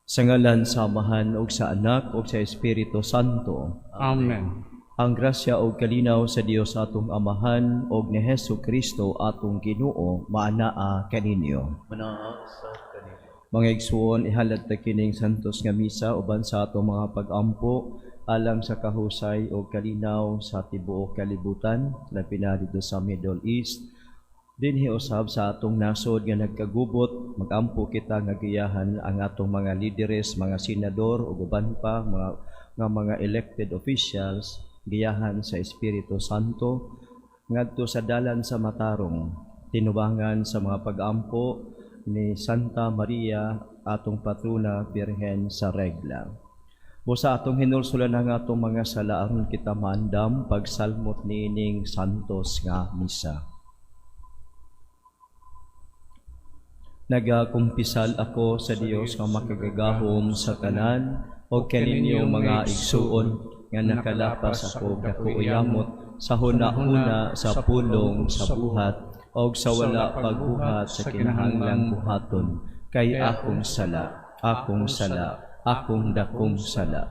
Sa ngalan sa Amahan ug sa Anak ug sa Espiritu Santo. Amen. Ang grasya ug kalinaw sa Dios atong Amahan ug ni Hesukristo atong Ginoo maanaa kaninyo. Manaa sa kanila. Mga igsuon, ihalad ta kining santos nga misa uban sa atong mga pag-ampo alang sa kahusay ug kalinaw sa tibuok kalibutan labi na dito sa Middle East. Dinhi usab sa atong nasod nga nagkagubot, magampo kita nga giyahan ang atong mga lideres, mga senador ug uban pa mga elected officials giyahan sa Espiritu Santo ngadto sa dalan sa matarong tinubangan sa mga pag-ampo ni Santa Maria atong patrona Birhen sa Regla. Busa atong hinulsulan ang atong mga sala aron kita maandam pagsalmot niining santos nga misa. Nagakumpisal ako sa Dios nga makagagahom sa tanan o kaninyong mga igsuon nga nakalapas ako kakuuyamot sa huna-huna sa pulong sa buhat o sa wala pagbuhat sa kinahanglang buhaton kay akong sala, akong dakong sala.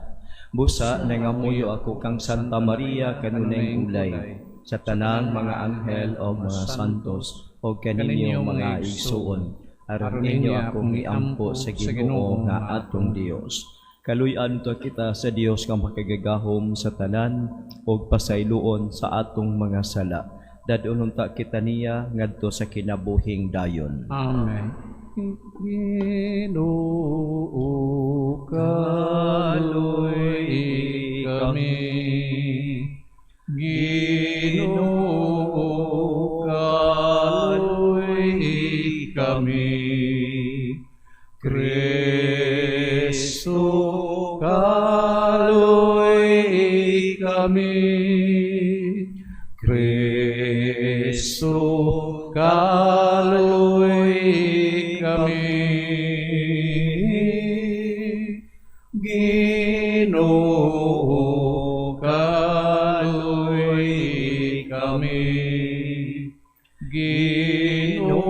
Busa nangamuyo ako kang Santa Maria kanunay ulay sa tanang mga anghel o mga santos o kaninyong mga igsuon aron ninyo akong iampo sa Ginoo nga atong Dios. Kaluy-an to kita sa Dios nga makagagahom sa tanan ug pasayloon sa atong mga sala. Dadon unta kita niya ngadto sa kinabuhing dayon. Amen. Ginoo kaluy kami. Ginoo kaluy kami. Kristo kaluy kami. Kristo kaluy kami. Ginoo kaluy kami. Ginoo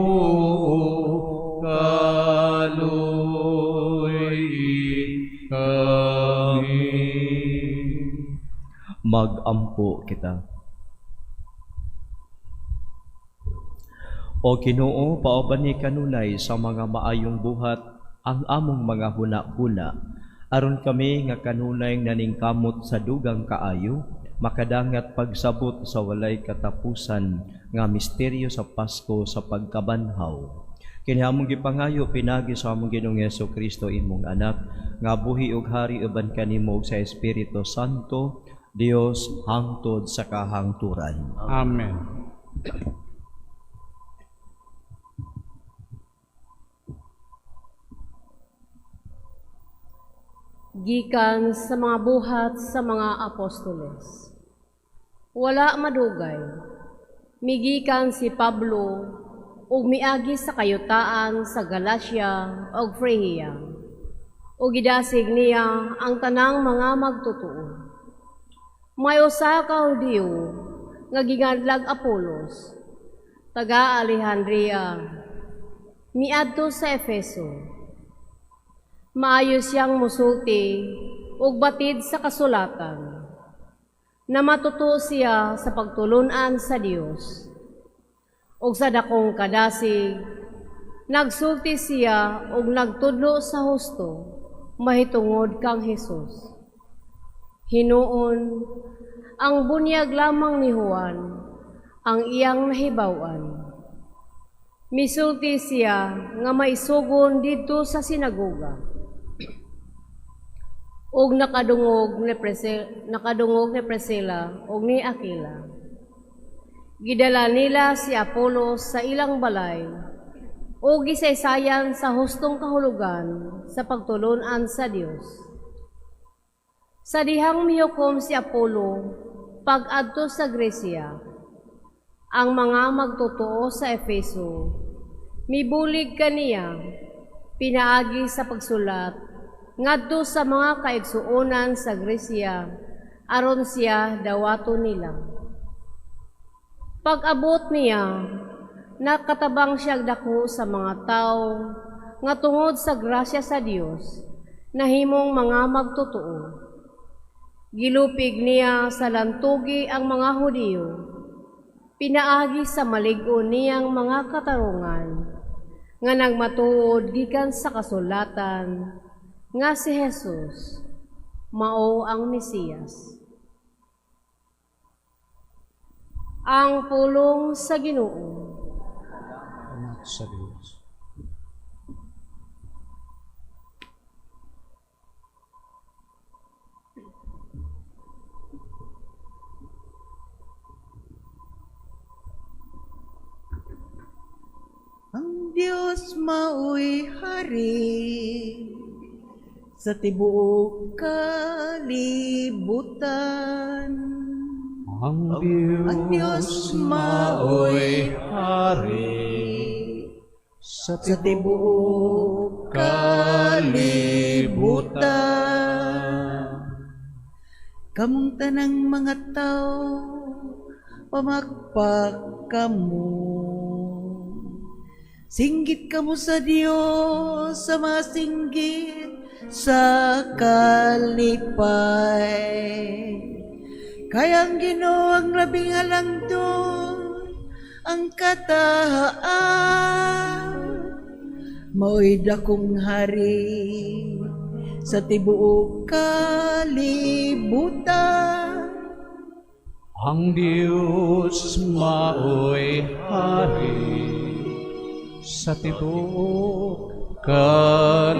kaluy kami. Magampo kita. O Ginoo, paoban ni kanunay sa mga maayong buhat ang among mga huna-huna, aron kami nga kanunay naningkamot sa dugang kaayo, makadangat pagsabot sa walay katapusan nga misteryo sa Pasko sa pagkabanhaw. Kini among gipangayo pinagi sa among Ginoong Hesukristo imong anak, nga buhi ug hari uban kanimo sa Espiritu Santo, Dios hangtod sa kahangturan. Amen. Gikan sa mga buhat sa mga apostoles. Wala madugay, migikan si Pablo ug miagi sa kayutaan sa Galacia ug Phrygia, ug gidasig niya ang tanang mga magtutuo. May usa ka Hudiyo nga gingadlag Apolos, taga Alejandria, miadto sa Efeso. Maayo siyang musulti ug batid sa kasulatan, na matuto siya sa pagtulunan sa Dios. Ug sa dakong kadasig, nagsulti siya ug nagtudlo sa husto, mahitungod kang Hesus. Hinuon, ang bunyag lamang ni Juan, ang iyang nahibaw-an. Misulti siya nga maisugon dito sa sinagoga. Ug nakadungog ni Priscilla ug ni Aquila. Gidala nila si Apolos sa ilang balay ug gisaysayan sa hustong kahulugan sa pagtulunan sa Dios. Sa dihang mihukom si Apolo pag-adto sa Grecia, ang mga magtotoo sa Efeso mibulig kaniya pinaagi sa pagsulat ngadto sa mga kaigsuonan sa Grecia aron siya dawato nila. Pag-abot niya, nakatabang siya dako sa mga tao nga tungod sa grasya sa Dios, nahimong mga magtotoo. Gilupig niya sa lantugi ang mga Hudiyo, pinaagi sa malig-o niyang mga katarungan, nga nagmatuod gikan sa kasulatan, nga si Jesus, mao ang Mesiyas. Ang pulong sa Ginoo. Salamat sa Diyos. Ang Diyos mao'y hari sa tibuok kalibutan. Ang Diyos mao'y hari sa tibuok kalibutan. Kamong tanang mga tao, pamakpak kamo. Singgit kamo sa Diyos, sa mga singgit sa kalipay. Kayang Ginoo ang labing halangdon, ang katahaan. Mao'y dakong hari sa tibuok kalibutan. Ang Diyos mao'y hari sa tibuok kalibutan.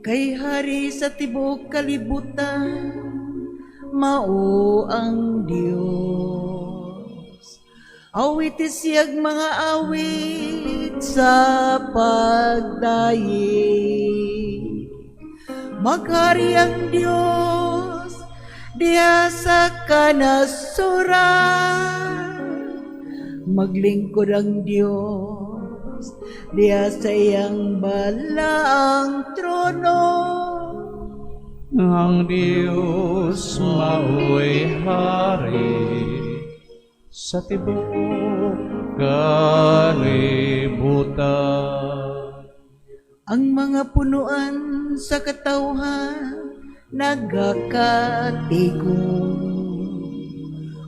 Kay hari sa tibuok kalibutan, mao ang Diyos. Awit siyag mga awit sa pagdayi. Maghari ang Diyos diya sa kanasuran. Maglingkod ang Diyos diya sa iyang balaang trono. Ang Diyos mao'y hari sa tibuok kalibutan. Ang mga punuan sa katawhan nagakatigong.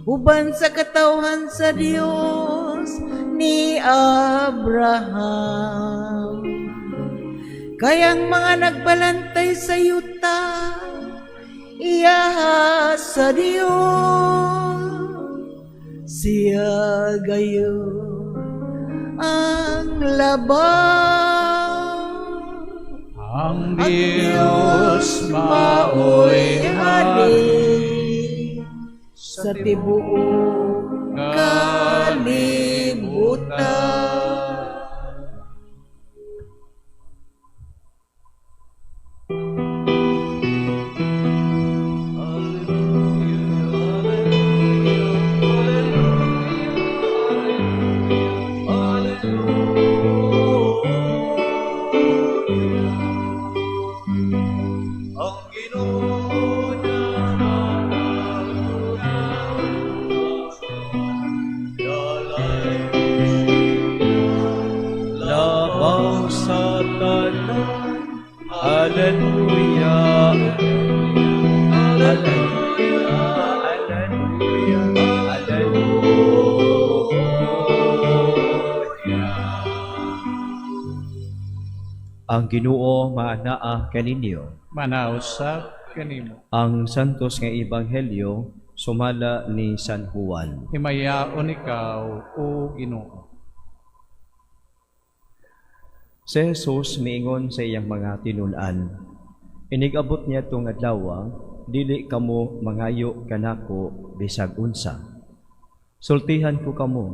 Uban sa katawhan sa Diyos ni Abraham. Kayang mga nagbalantay sa yuta, iya sa Diyos. Siya gayon ang laban. Ang Diyos mao'y hari sa tibuok kalibutan. Labaw sa tanan, Hallelujah, Hallelujah, Hallelujah, Hallelujah. Ang Ginoo maanaa kaninyo. manausap kanimo. Ang santos nga ebanghelyo sumala ni San Juan. Himayaon ikaw, o Ginoo. Si Jesus miingon sa iyang mga tinun-an, inigabot niya tong adlaw, dili kamo mangayo kanako bisag unsa. Sultihan ko kamo,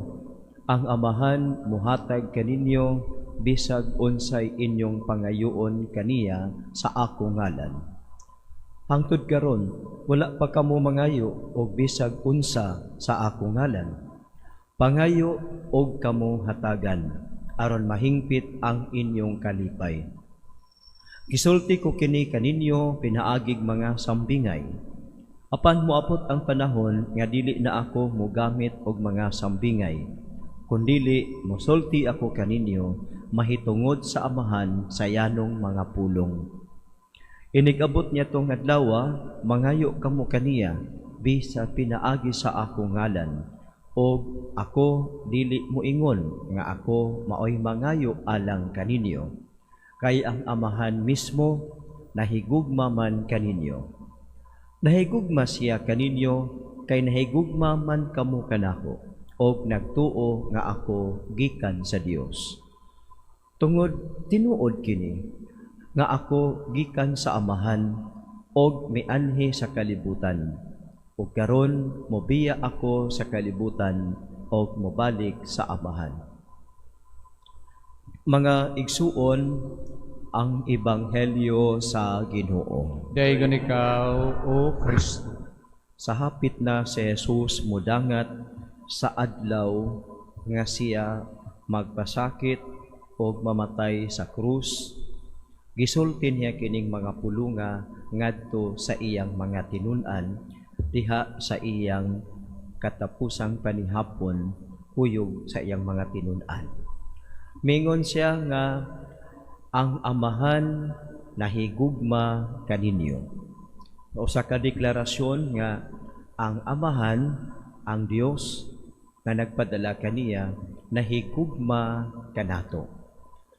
ang amahan muhatag kaninyo bisag unsay inyong pangayoon kaniya sa ako ngalan. Hangtod karon, wala pa kamo mangayo og bisag unsa sa ako ngalan. Pangayo og kamo hatagan, aron mahingpit ang inyong kalipay. Gisulti ko kini kaninyo pinaagig mga sambingay. Apan moabot ang panahon nga dili na ako mogamit og mga sambingay, kundili mosulti ako kaninyo mahitungod sa amahan sa yanong mga pulong. Inigabot niya tong adlaw, mangayo kamo kaniya bisa pinaagi sa akong ngalan, o ako dili moingon nga ako maoy mangayo alang kaninyo, kay ang amahan mismo nahigugma man kaninyo. Nahigugma siya kaninyo kay nahigugma man kamo kanako, og nagtuo nga ako gikan sa Dios. Tungod tinuod kini nga ako gikan sa amahan og mianhi sa kalibutan, ug karon mobiya ako sa kalibutan og mobalik sa amahan. Mga igsuon, ang ebanghelyo sa Ginoo. Daygon ikaw, O Kristo. Sa hapit na si Jesus mudangat sa adlaw nga siya magpasakit o mamatay sa krus, gisultin niya kining mga pulunga ngadto sa iyang mga tinun-an diha sa iyang katapusang panihapon kuyog sa iyang mga tinun-an. Mingon siya nga ang amahan nahigugma kaninyo. Usa ka deklarasyon nga ang amahan, ang Dios na nagpadala kaniya, nahigugma kanato.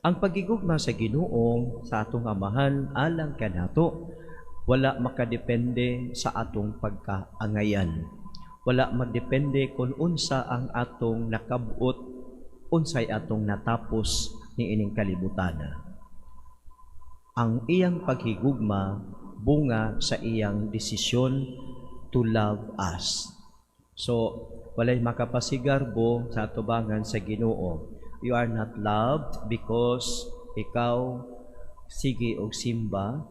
Ang pagigugma sa Ginoo sa atong amahan alang kanato, wala makadepende sa atong pagkaangayan. Wala magdepende kung unsa ang atong nakabut, unsay atong natapos ni ining kalibutan. Ang iyang paghigugma bunga sa iyang desisyon to love us. So, walay makapasigarbo sa atubangan sa Ginoo. You are not loved because ikaw sige og simba.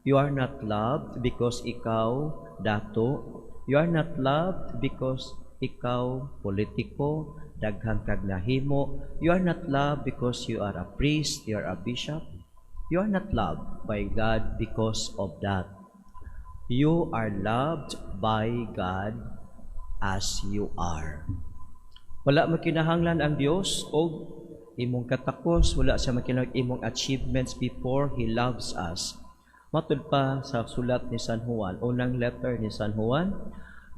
You are not loved because ikaw dato. You are not loved because ikaw politiko, daghang kag nahimo. You are not loved because you are a priest, you are a bishop. You are not loved by God because of that. You are loved by God as you are. Wala makinahanglan ang Dios o imong katakos, wala siya makinahanglan imong achievements before He loves us. Matud pa sa sulat ni San Juan, unang letter ni San Juan,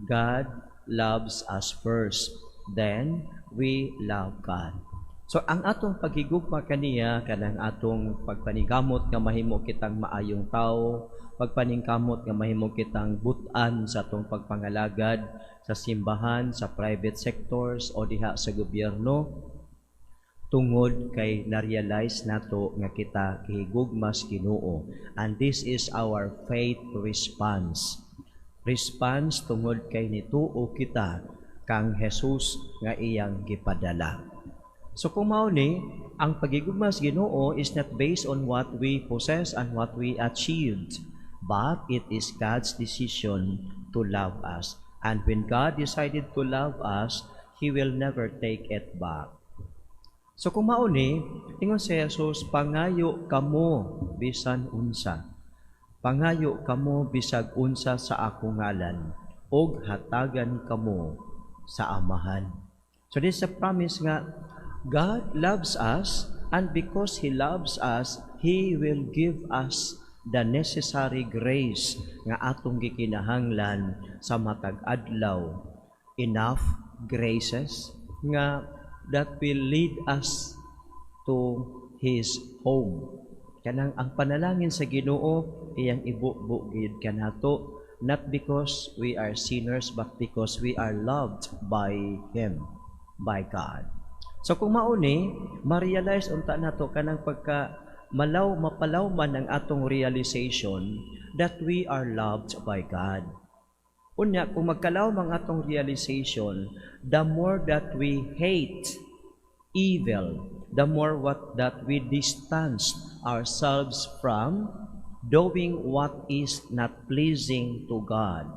God loves us first, then we love God. So ang atong paghigugma kaniya kanang atong pagpaningkamot nga mahimo kitang maayong tao, pagpaningkamot nga mahimo kitang but-an sa atong pagpangalagad sa simbahan, sa private sectors o diha sa gobyerno, tungod kay na-realize nato nga kita kihigugma sa Ginoo. And this is our faith response. Response tungod kay nituo kita kang Jesus nga iyang gipadala. So kung mao ni, ang pagigugma sa Ginoo is not based on what we possess and what we achieved, but it is God's decision to love us. And when God decided to love us, He will never take it back. So kung mao ni, ingon si Jesus, pangayo kamo bisan unsa. Pangayo kamo bisag unsa sa akong ngalan, og hatagan kamo sa amahan. So this is a promise nga God loves us, and because He loves us, He will give us the necessary grace nga atong gikinahanglan sa matag adlaw. Enough graces nga that will lead us to His home. Kanang ang panalangin sa Ginoo iyang ibubugid kanato, not because we are sinners, but because we are loved by Him, by God. So kung mauni, ma-realize unta nato kanang pagka mapalaw man ang atong realization that we are loved by God. Unya, kung magkalaw ang atong realization, the more that we hate evil, the more that we distance ourselves from doing what is not pleasing to God.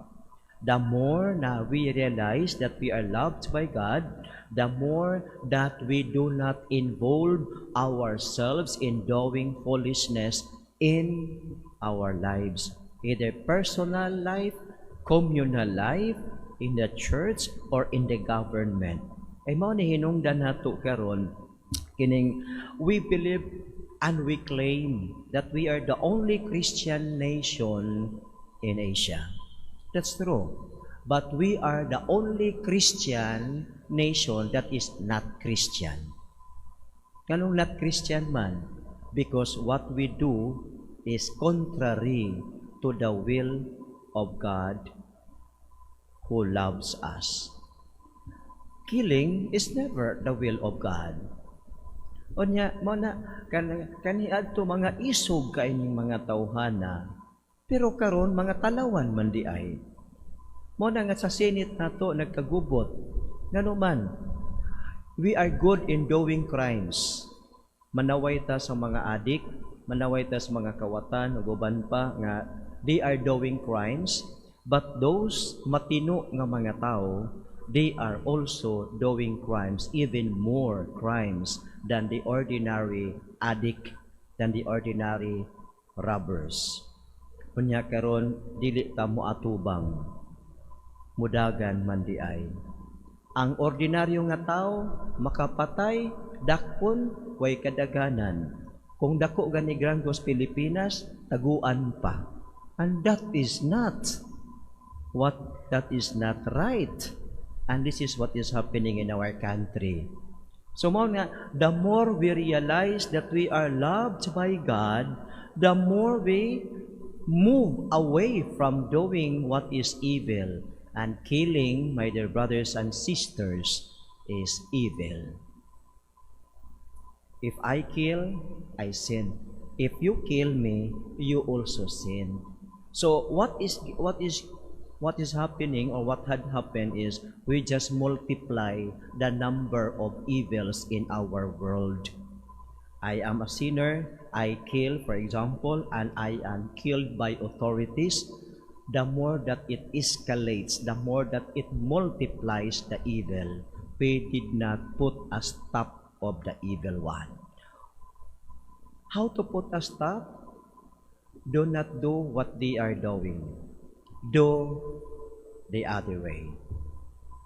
The more na we realize that we are loved by God, the more that we do not involve ourselves in doing foolishness in our lives, either personal life, communal life, in the church, or in the government. Ay mao ni hinungdan nato karon kining we believe and we claim that we are the only Christian nation in Asia. That's true. But we are the only Christian nation that is not Christian. Kanong not Christian man? Because what we do is contrary to the will of God who loves us. Killing is never the will of God. Onya mo na kaniadto mga isog kaining mga tawhana, pero karon mga talawan man di ay. Mo na nga sa Senate nato nagkagubot nganuman, we are good in doing crimes. Manaway ta sa mga adik, manaway ta sa mga kawatan ug uban pa nga they are doing crimes, but those matino nga mga tao, they are also doing crimes, even more crimes than the ordinary addict, than the ordinary robbers. Kunya karon dili ta mo atubang mudagan man di ay. Ang ordinaryo nga tao makapatay dakpon way kadaganan. Kung dako gani Granggos Pilipinas taguan pa. And that is not right. And this is what is happening in our country. So mo nga, the more we realize that we are loved by God, the more we move away from doing what is evil. And killing, my dear brothers and sisters, is evil. If I kill, I sin. If you kill me, you also sin. So what is happening, or what had happened, is we just multiply the number of evils in our world. I am a sinner, I kill, for example, and I am killed by authorities. The more that it escalates, the more that it multiplies the evil. We did not put a stop of the evil one. How to put a stop? Do not do what they are doing. Do the other way.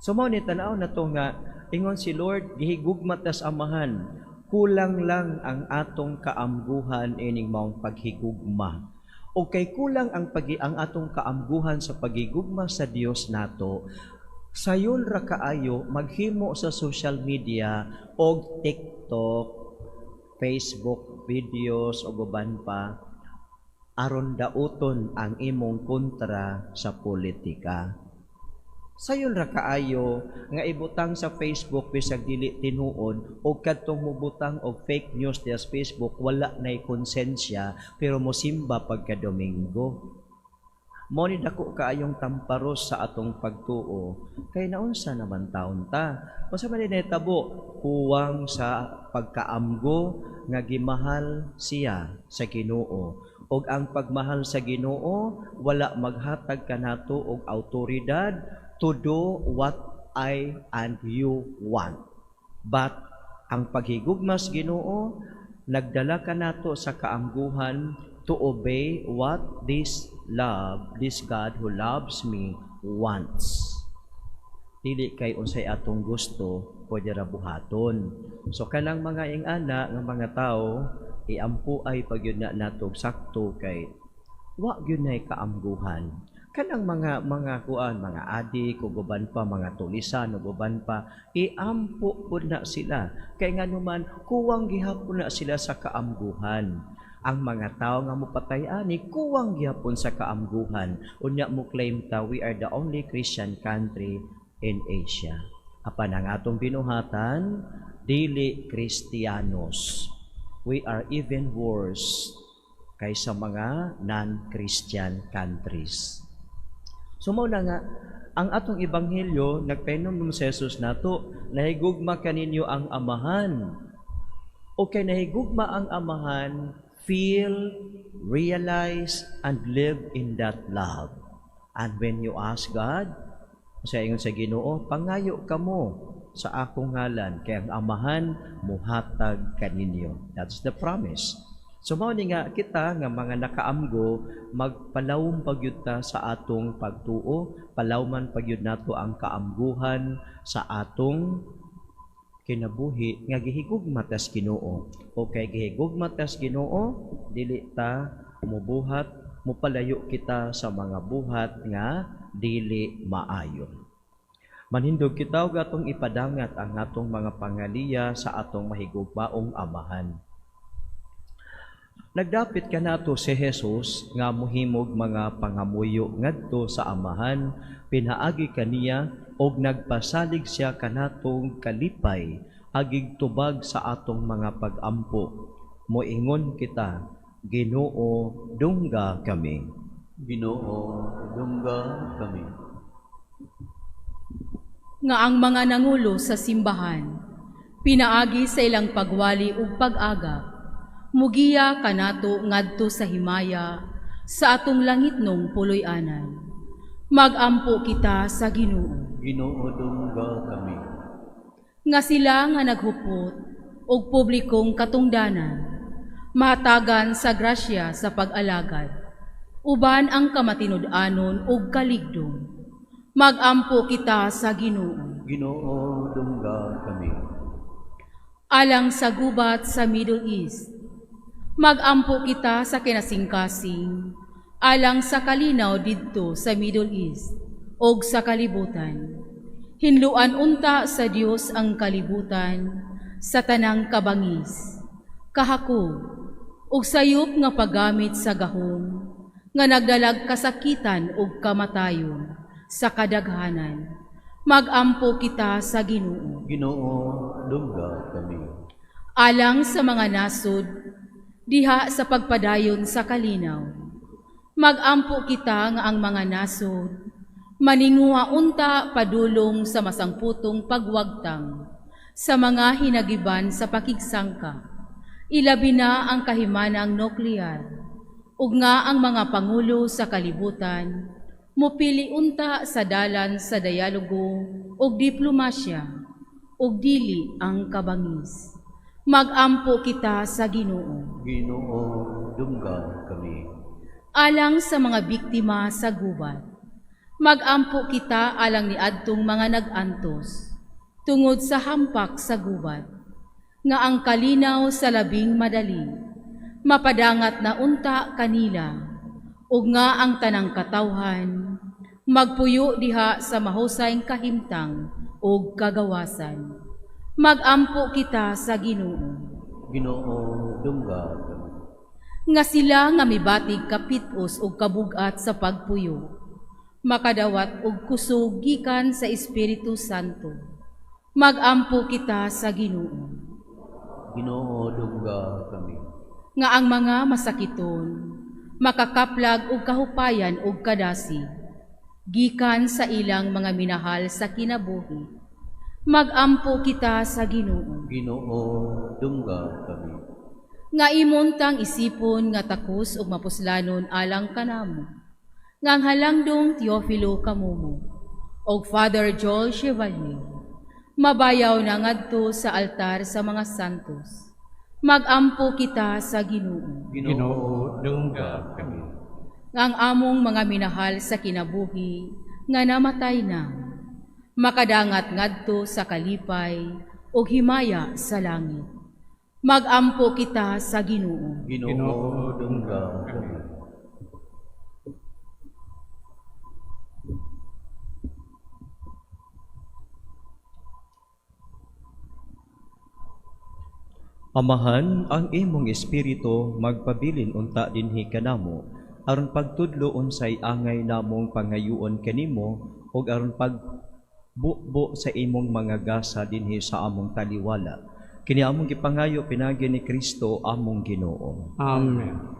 So mao ni tanaw na to nga ingon si Lord gihigugma tas amahan, kulang lang ang atong kaamguhan ining maong paghigugma. O kay kulang ang atong kaamguhan sa paghigugma sa Dios nato, sayon ra kaayo maghimo sa social media og TikTok, Facebook videos o uban pa aron dauton ang imong kontra sa politika. Sayon ra kaayo nga ibutang sa Facebook bisag dili tinuod o kadtong mubutang og fake news sa Facebook wala nay konsensya pero mosimba pagka Domingo. Mo ni dako kaayong tamparos sa atong pagtuo kay naunsa naman taon ta. Unsa man ni tabo huwang sa pagkaamgo nga gimahal siya sa Ginoo. Og ang pagmahal sa Ginoo wala maghatag kanato og awtoridad to do what I and you want. But ang paghigugma sa Ginoo nagdala kanato sa kaamguhan to obey what this God who loves me wants. Dili kay unsay atong gusto pwede ra buhaton. So kanang mga ingana nga mga tao iampo ay pagyud na natog sakto kay wa gyud nay kaamguhan. Kanang mga kuan, mga adik ug uban pa mga tulisan ug uban pa iampo pud na sila kay nganuman kuwang gihapon na sila sa kaamguhan. Ang mga tao nga mopatay ani kuwang gihapon sa kaamguhan. Unya mo claim ta we are the only Christian country in Asia. Apan ang atong binuhatan dili Kristiyanos. We are even worse kaysa mga non-Christian countries. So mao na nga ang atong ebanghelyo nagpainom sa Jesus nato nahigugma kaninyo ang amahan. Okay, nahigugma ang amahan, feel, realize, and live in that love. And when you ask God, sa ingon sa Ginoo, pangayo kamo sa akong ngalan kay ang amahan muhatag kaninyo. That's the promise. So mao ni nga kita nga mga nakaamgo magpalawom pagyud ta sa atong pagtuo, palawman pagyud nato ang kaamguhan sa atong kinabuhi nga gihigugma tas Ginoo. O kay gihigugma tas Ginoo, dili ta mubuhat, mupalayo kita sa mga buhat nga dili maayo. Manindog kita og atong ipadangat ang atong mga pangaliya sa atong mahigugmaong amahan. Nagdapit ka nato si Jesus nga muhimog mga pangamuyo ngadto sa amahan, pinaagi kaniya og nagpasalig siya kanatong kalipay agig tubag sa atong mga pag-ampo. Moingon kita, Ginoo, dungga kami. Ginoo, dungga kami. Nga ang mga nangulo sa simbahan, pinaagi sa ilang pagwali ug pag-aga, mugiya kanato ngadto sa himaya sa atong langitnong puloy-anan. Magampo kita sa Ginoo. Ginoo, dungga kami. Nga sila nga naghupot og publikong katungdanan, matagan sa grasya sa pag-alagad, uban ang kamatinud-anon ug kaligdom. Magampo kita sa Ginoo. Ginoo, dungga kami. Alang sa gubat sa Middle East, magampo kita sa kinasingkasing, alang sa kalinaw didto sa Middle East, og sa kalibutan. Hinluan unta sa Dios ang kalibutan, sa tanang kabangis, kahako, og sayop nga paggamit sa gahom, nga nagdalag kasakitan ug kamatayon, sa kadaghanan. Magampo kita sa Ginoo. Ginoo, dungga kami. Alang sa mga nasod, diha sa pagpadayon sa kalinaw. Magampo kita nga ang mga nasod, maninguha unta padulong sa masangputong pagwagtang, sa mga hinagiban sa pakigsangka, ilabi na ang kahimanang nuklear, ug nga ang mga pangulo sa kalibutan, mupili unta sa dalan sa dialogo ug diplomasya, ug dili ang kabangis. Magampo kita sa Ginoo. Ginoo, dungga kami. Alang sa mga biktima sa gubat, magampo kita alang ni adtong mga nag-antos, tungod sa hampak sa gubat, nga ang kalinaw sa labing madali, mapadangat na unta kanila, ug nga ang tanang katawhan, magpuyo diha sa mahusayng kahimtang ug kagawasan. Magampo kita sa Ginoo. Ginoo, dungga kami. Nga sila nga mibatig kapitos ug kabugat sa pagpuyo, makadawat og kusog gikan sa Espiritu Santo. Magampo kita sa Ginoo. Ginoo, dungga kami. Nga ang mga masakiton, makakaplag og kahupayan ug kadasi, gikan sa ilang mga minahal sa kinabuhi. Magampo kita sa Ginoo. Ginoo, dungga kami. Nga imuntang isipon nga takos ug mapuslanon alang kanamo. Nga ang halangdong Teofilo Kamumo og Father Joel Chevalier, mabayaw na ngadto sa altar sa mga santos. Magampo kita sa Ginoo. Ginoo, dungga kami. Nga ang among mga minahal sa kinabuhi nga namatay na, makadangat ngadto sa kalipay ug himaya sa langit. Magampo kita sa Ginoo. Ginoo, dungga kami. Amahan, ang imong espiritu magpabilin unta dinhi kanamo, aron pagtudlo unsay angay namong pangayuon kanimo, ug aron pagbukbo sa imong mga gasa dinhi sa among taliwala. Kini among gipangayo pinagi ni Kristo among Ginoo. Amen.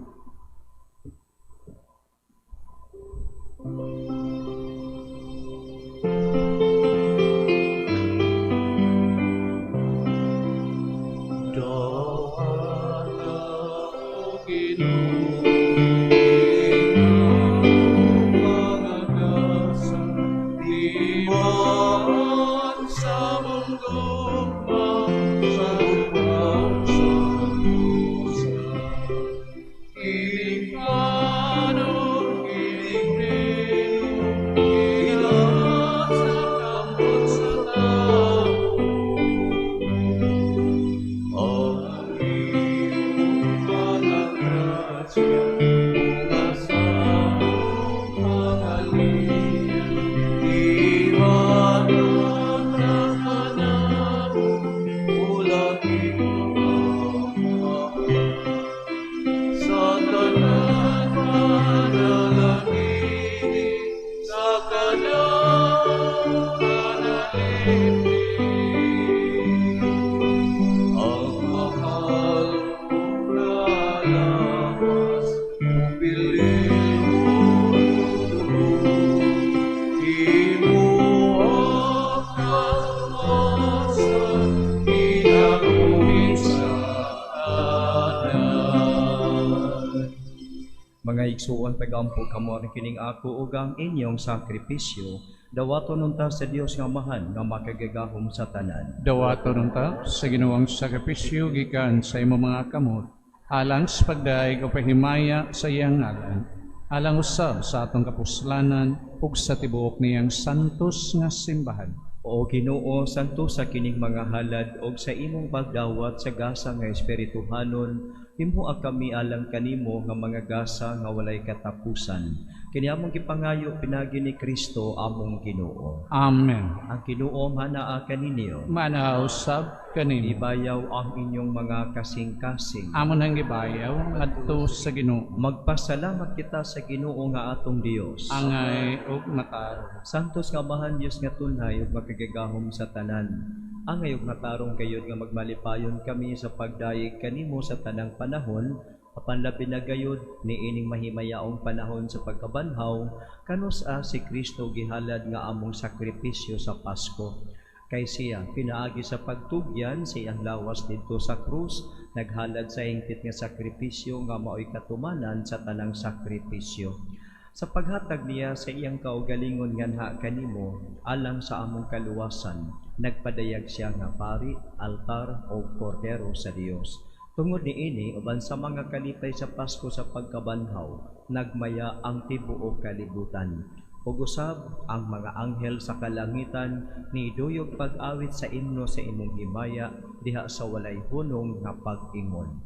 Mga igsuon pagampo kamo rin kining ako ug ang inyong sakripisyo, dawaton unta sa Dios nga Amahan nga makagagahom sa tanan. Dawaton unta sa Ginoong sakripisyo gikan sa imo mga kamot, alang sa pagdaig o pahimaya sa iyang ngalan, alang usab sa atong kapuslanan ug sa tibuok niyang santos nga simbahan. O Ginoo, santo sa kining mga halad og sa imong pagdawat sa gasa nga espirituhanon, himua kami alang kanimo nga mga gasa nga walay katapusan. Kini among gipangayo pinagi ni Kristo among Ginoo. Amen. Ang Ginoo manaa kaninyo. Manausab kanimo. Ibayaw ang inyong mga kasing-kasing. Amon ang gibayaw ngadto sa Ginoo. Magpasalamat kita sa Ginoo nga atong Dios. Angay ug matarong. Santos nga Amahan Dios nga tunay ug makagagahom sa tanan. Angay ug matarong kayod nga magmalipayon kami sa pagdayeg kanimo sa tanang panahon, apan labi na gayud niining mahimayaong panahon sa pagkabanhaw, kanusa si Kristo gihalad nga among sakripisyo sa Pasko. Kay siya pinaagi sa pagtugyan sa iyang lawas didto sa krus, naghalad sa hingpit nga sakripisyo nga maoy katumanan sa tanang sakripisyo. Sa paghatag niya sa iyang kaugalingon nganha kanimo alang sa among kaluwasan, nagpadayag siya nga pari, altar o kordero sa Dios. Tungod niini uban sa mga kalipay sa Pasko sa pagkabanhaw, nagmaya ang tibuok kalibutan. Ug usab ang mga anghel sa kalangitan ni duyog pag-awit sa imno sa imong himaya diha sa walay hunong nga pag-ingon.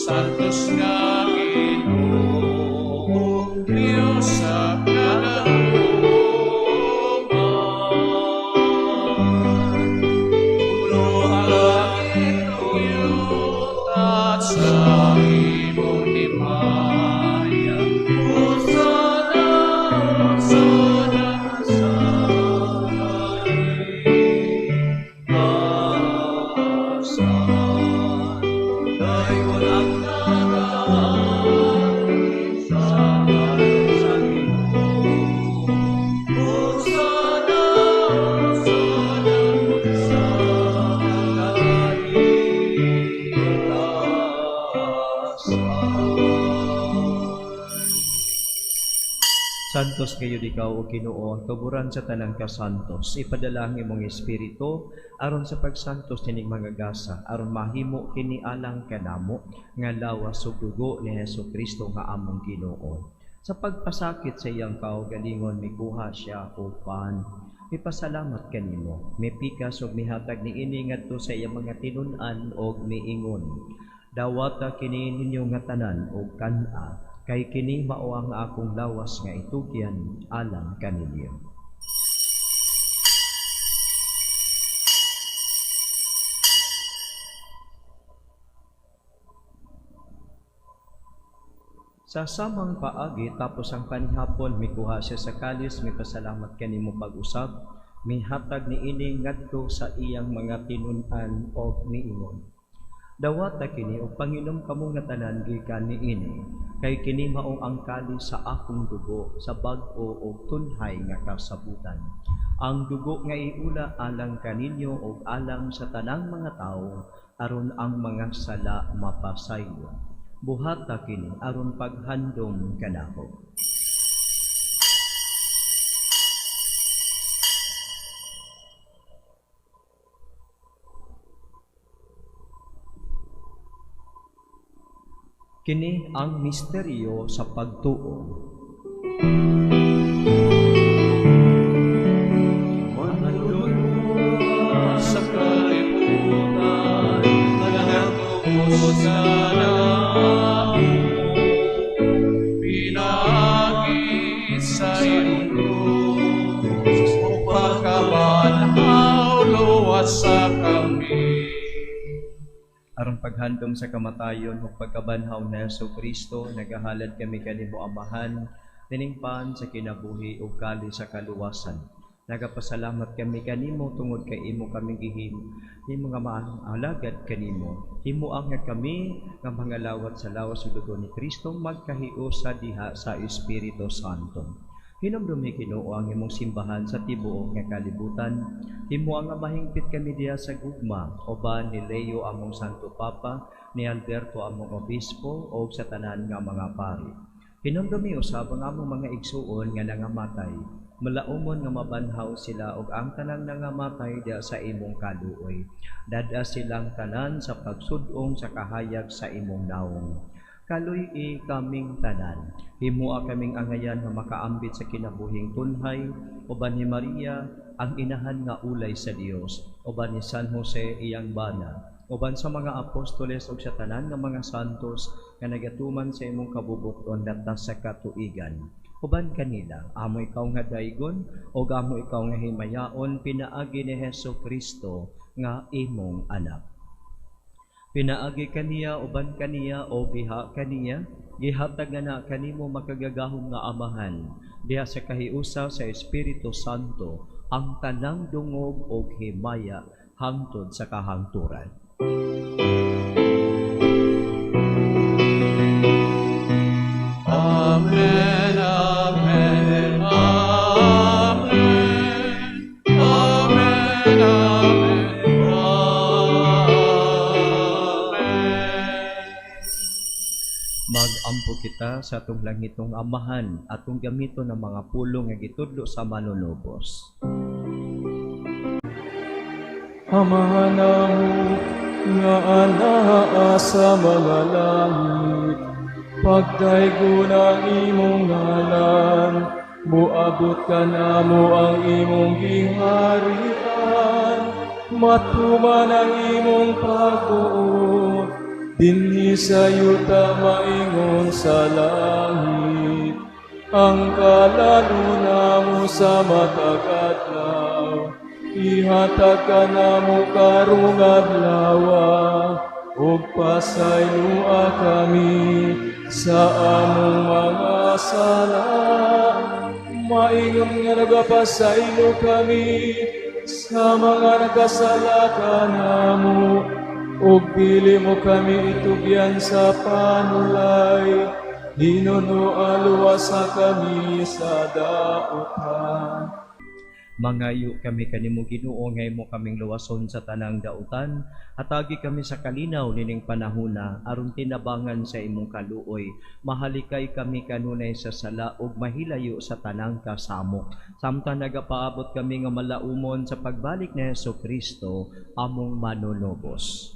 Santos nga Ginoo, Diyos sa kalahuman, puno ang langit uyot at sa imong himaya, Hosana, Hosana sa Santos kayo ikaw o Ginoo ang tuburan sa tanang kasantos. Ipadala ang imong espiritu aron sa pagsantos kining mga gasa, aron mahimo kini alang kanamo nga lawas ug dugo ni Hesukristo nga among Ginoo. Sa pagpasakit sa iyang kaugalingon mikuha siya upan. Ipasalamat kanimo, mipikas ug mihatag niini ngadto sa iyang mga tinun-an ug miingon. Dawata kini ninyo nga tanan ug kan-a, kay kini mao ang akong lawas nga itugyan alang kaninyo. Sa samang paagi tapos ang panihapon mikuha siya sa kalis, mipasalamat kanimo pag-usab, mihatag niini ngadto sa iyang mga tinun-an og miingon. Dawata kini og Panginom kamo nga tanan gikan niini, kay kini mao ang kalis sa akong dugo sa bag-o ug tunhay nga kasabutan. Ang dugo nga iula alang kaninyo ug alang sa tanang mga tawo aron ang mga sala mapasaylo. Buhata kini aron paghandom kanako. Kini ang misteryo sa pagtuo. Manalun sa kalibutan, nagtubos sa namo, pinagis sa iyong krus, pagkabanhaw luwas sa kami. Aron paghandom sa kamatayon ug pagkabanhaw ni Hesukristo, nagahalad kami kanimo Amahan, tiningpan sa kinabuhi ug kali sa kaluwasan. Nagapasalamat kami kanimo tungod kay imo kami gihimo, imo nga maalagad kanimo. Himuang nga kami nga mga lawat sa lawas ug dugo ni Kristo magkahiusa diha sa Espiritu Santo. Hinumdumi Ginoo ang imong simbahan sa tibuok nga kalibutan. Himo ang mahingpit kami diha sa gugma, uban ni Leo among Santo Papa, ni Alberto among obispo, o sa tanan nga mga pari. Hinumdumi usab ang among mga igsuon nga nangamatay. Malaumon nga mabanhaw sila og ang tanan nangamatay diha sa imong kaluoy. Dada silang tanan sa pagsudong sa kahayag sa imong naong. Kaluy kaming tanan. Himua kaming angayan nga makaambit sa kinabuhing tunhay, uban ni Maria, ang inahan nga ulay sa Dios, uban ni San Jose iyang bana, uban sa mga apostoles ug sa tanan nga mga santos nga nagatuman sa imong kabubukton datas sa katuigan. Uban kanila, amo ikaw nga daygon o amo ikaw nga himayaon pinaagi ni Hesukristo nga imong anak. Pinaagi kaniya uban kaniya o biha kaniya, gihatag na kanimo makagagahom nga amahan, diha sa kahiusa sa Espiritu Santo, ang tanang dungog o himaya hangtod sa kahangturan. Amen, amen, amen. Amen, amen, amen. Mag-ampo kita sa atong langitong amahan atong gamito ng mga pulong nga gitudlo sa manunubos. Amahan namo nga anaa sa mga langit, pagdaygon ang imong ngalan, muabot ka namo ang imong giharian, matuman ang imong pagtuo, dinhi sa yuta maingon sa langit, ang kalaluna mo sa matag adlaw, ihatag ka namo karong adlaw, ug pasaylua kami sa among mga sala. Maingon nga nagapasaylo kami sa mga nagkasala kanamo, ug dili mo kami itugyan sa panulay, hinunualuwasa kami sa dautan. Mangayo kami kanimo Ginoo nga imo kaming luwason sa tanang dautan, hatagi kami sa kalinaw nining panahona aron tinabangan sa imong kaluoy. Mahalikay kami kanunay sa sala ug mahilayo sa tanang kasamok. Samtang nagapaabot kami nga malaumon sa pagbalik ni Hesukristo among manunubos.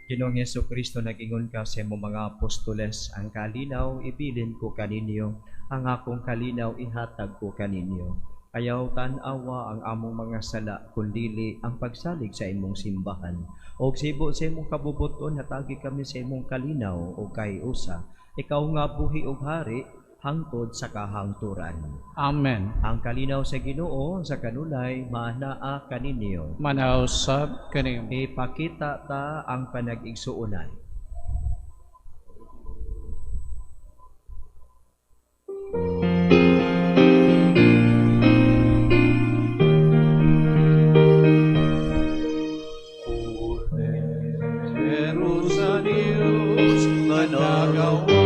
Ginoong Hesukristo, nag-ingon ka sa imong mga apostoles, ang kalinaw ibilin ko kaninyo, ang akong kalinaw ihatag ko kaninyo. Ayaw tan-awa ang among mga sala, kundili ang pagsalig sa imong simbahan. O sibo sa imong kabubuton, hatagi kami sa imong kalinaw o kay usa. Ikaw nga buhi ug hari, hangtod sa kahangturan. Amen. Ang kalinaw sa Ginoo sa kanulay maanaa kaninyo. Manausab kanimo. Ipakita ta ang panag-igsuunan. Pero sa Diyos nga nagawa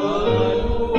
Hallelujah.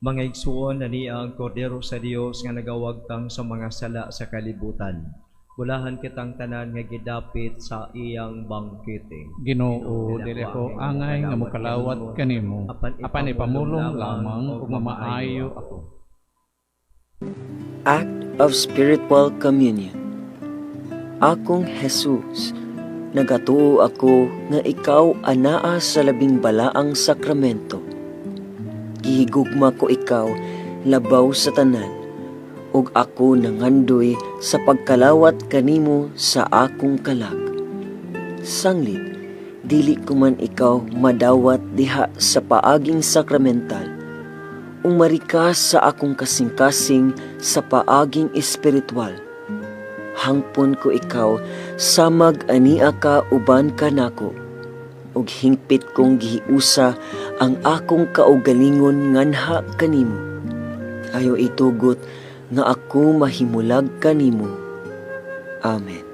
Mga igsuon na niya ang kordero sa Dios nga nagawagtang sa mga sala sa kalibutan. Bulahan kitang tanan nga gidapit sa iyang bangkete. Ginoo, dili ko angay nga mokalawat kanimo. Apan ipamulong lamang ug mamaayo ako. Act of Spiritual Communion. Akong Jesus, nagatuo ako nga ikaw anaa sa labing balaang sakramento. Gihigugma ko ikaw labaw sa tanan, ug ako nangandoy sa pagkalawat kanimo sa akong kalag. Sanglit, dili ko man ikaw madawat diha sa paaging sakramental, umarikas sa akong kasing-kasing sa paaging espiritual. Hangpon ko ikaw samag ania ka uban kanako, ug hingpit kong gihiusa ang akong kaugalingon nganha kanimo. Ayo itugot nga ako mahimulag kanimo. Amen.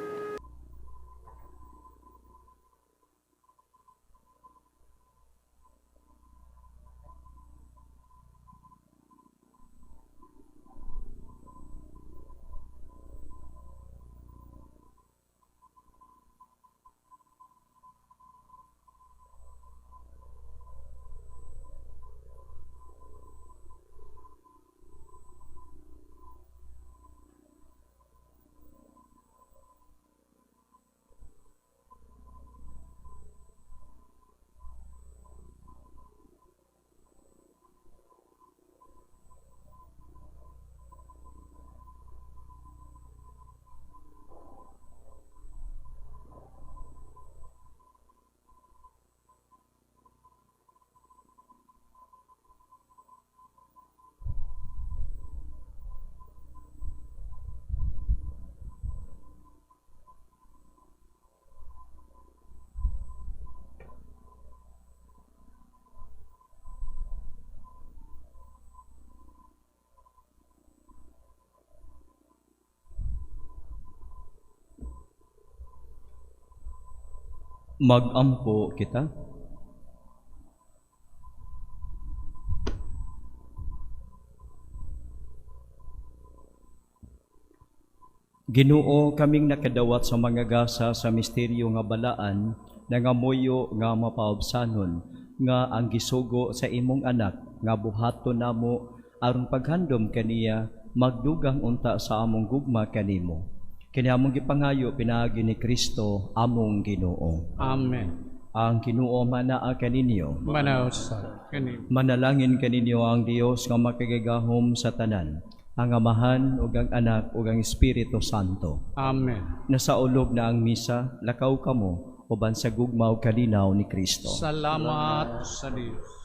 Mag-ampo kita. Ginoo, kaming nakadawat sa mga gasa sa misteryo nga balaan, nangamuyo nga mapaobsanon, nga ang gisugo sa imong anak, nga buhaton namo, aron paghandom kaniya, magdugang unta sa among gugma kanimo. Kini among gipangayo pinaagi ni Kristo among Ginoo. Amen. Ang Ginoo manaa kaninyo. Manausap kanimo. Manalangin kaninyo ang Dios nga makagagahom sa tanan, ang Amahan ug ang Anak ug ang Espiritu Santo. Amen. Nasaulog na ang misa, lakaw kamo uban sa gugma ug kalinaw ni Kristo. Salamat sa Dios.